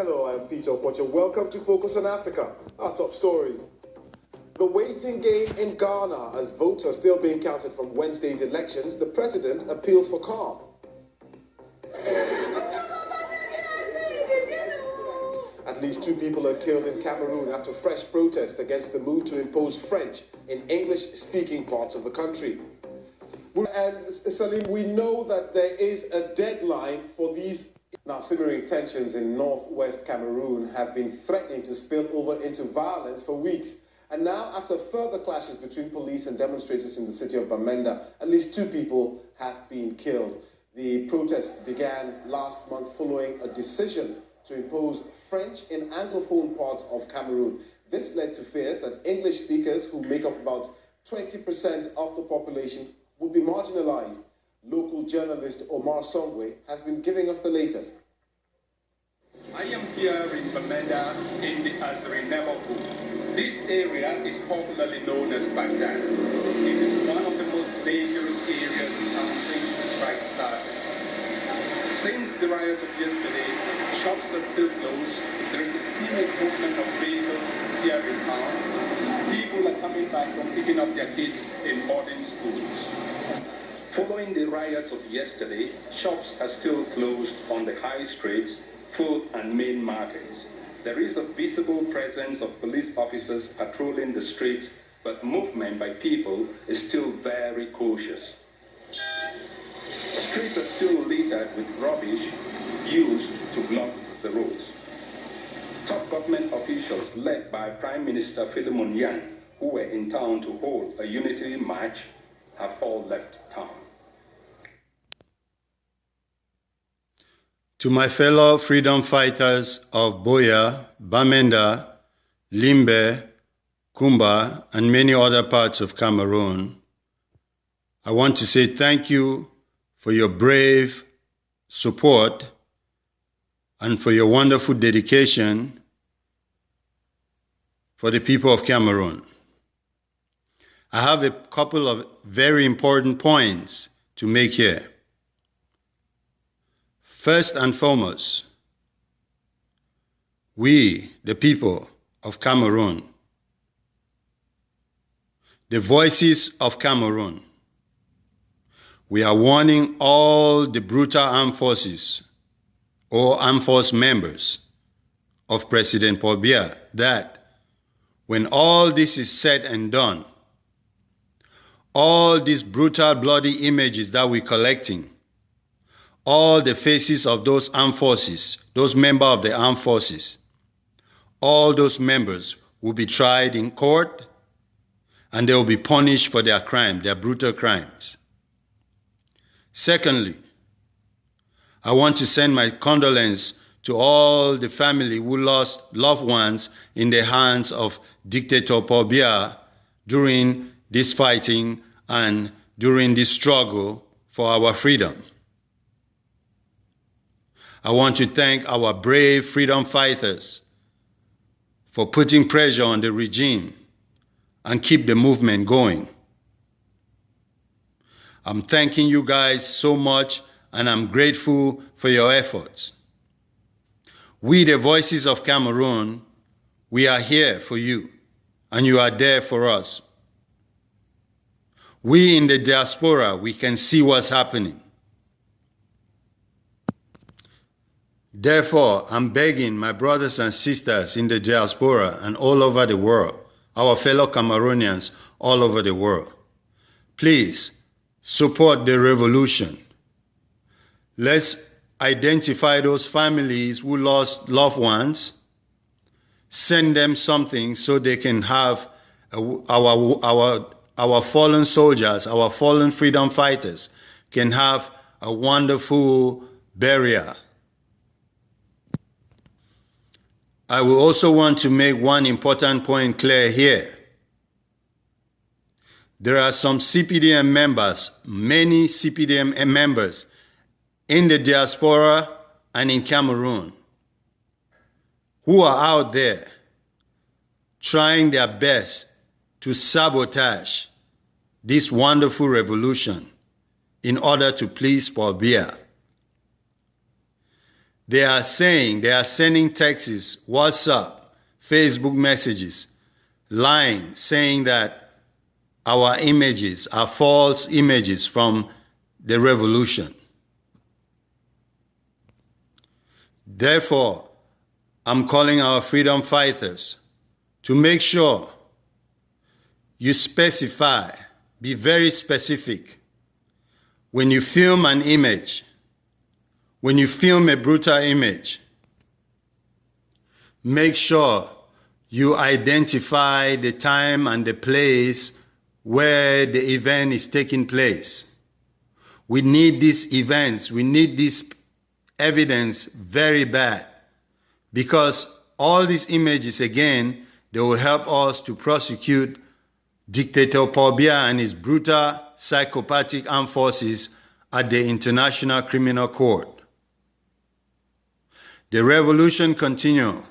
Hello, I'm Peter Opocha. Welcome to Focus on Africa. Our top stories. The waiting game in Ghana as votes are still being counted from Wednesday's elections. The president appeals for calm. At least 2 people are killed in Cameroon after fresh protests against the move to impose French in English-speaking parts of the country. And Salim, we know that there is a deadline for these. Now, simmering tensions in northwest Cameroon have been threatening to spill over into violence for weeks. And now, after further clashes between police and demonstrators in the city of Bamenda, at least 2 people have been killed. The protests began last month following a decision to impose French in Anglophone parts of Cameroon. This led to fears that English speakers, who make up about 20% of the population, would be marginalized. Local journalist Omar Songwe has been giving us the latest. I am here in Bamenda in the Azri neighborhood. This area is popularly known as Baghdad. It is one of the most dangerous areas in town since the strike started. Since the riots of yesterday, shops are still closed. There is a timid movement of vehicles here in town. People are coming back from picking up their kids in boarding schools. Following the riots of yesterday, shops are still closed on the high streets, food and main markets. There is a visible presence of police officers patrolling the streets, but movement by people is still very cautious. Streets are still littered with rubbish used to block the roads. Top government officials led by Prime Minister Philemon Yang, who were in town to hold a unity march, have all left town. To my fellow freedom fighters of Buea, Bamenda, Limbe, Kumba, and many other parts of Cameroon, I want to say thank you for your brave support and for your wonderful dedication for the people of Cameroon. I have a couple of very important points to make here. First and foremost, we, the people of Cameroon, the voices of Cameroon, we are warning all the brutal armed forces or armed force members of President Paul Biya that when all this is said and done, all these brutal, bloody images that we're collecting, all the faces of those armed forces, those members of the armed forces, all those members will be tried in court and they will be punished for their crime, their brutal crimes. Secondly, I want to send my condolence to all the family who lost loved ones in the hands of dictator Paul Biya during this fighting and during this struggle for our freedom. I want to thank our brave freedom fighters for putting pressure on the regime and keep the movement going. I'm thanking you guys so much and I'm grateful for your efforts. We, the voices of Cameroon, we are here for you and you are there for us. We in the diaspora, we can see what's happening. Therefore, I'm begging my brothers and sisters in the diaspora and all over the world, our fellow Cameroonians all over the world, please support the revolution. Let's identify those families who lost loved ones, send them something so they can have our fallen soldiers, our fallen freedom fighters can have a wonderful burial. I will also want to make one important point clear here. There are some CPDM members, many CPDM members in the diaspora and in Cameroon who are out there trying their best to sabotage this wonderful revolution in order to please Paul Biya. They are sending texts, WhatsApp, Facebook messages, lying, saying that our images are false images from the revolution. Therefore, I'm calling our freedom fighters to make sure you specify, be very specific. When you film an image, when you film a brutal image, make sure you identify the time and the place where the event is taking place. We need these events, we need this evidence very bad, because all these images, again, they will help us to prosecute Dictator Paul Biya and his brutal, psychopathic armed forces at the International Criminal Court. The revolution continues.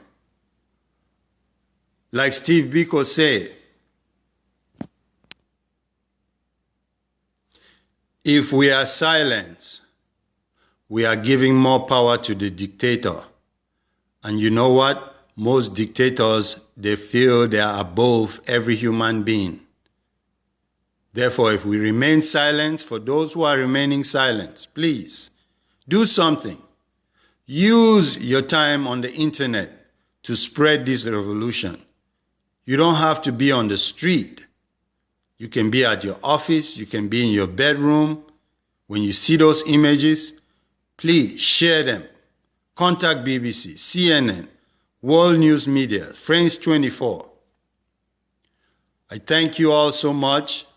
Like Steve Biko said, if we are silent, we are giving more power to the dictator. And you know what? Most dictators, they feel they are above every human being. Therefore, if we remain silent, for those who are remaining silent, please do something. Use your time on the internet to spread this revolution. You don't have to be on the street. You can be at your office, you can be in your bedroom. When you see those images, please share them. Contact BBC, CNN, World News Media, French 24. I thank you all so much.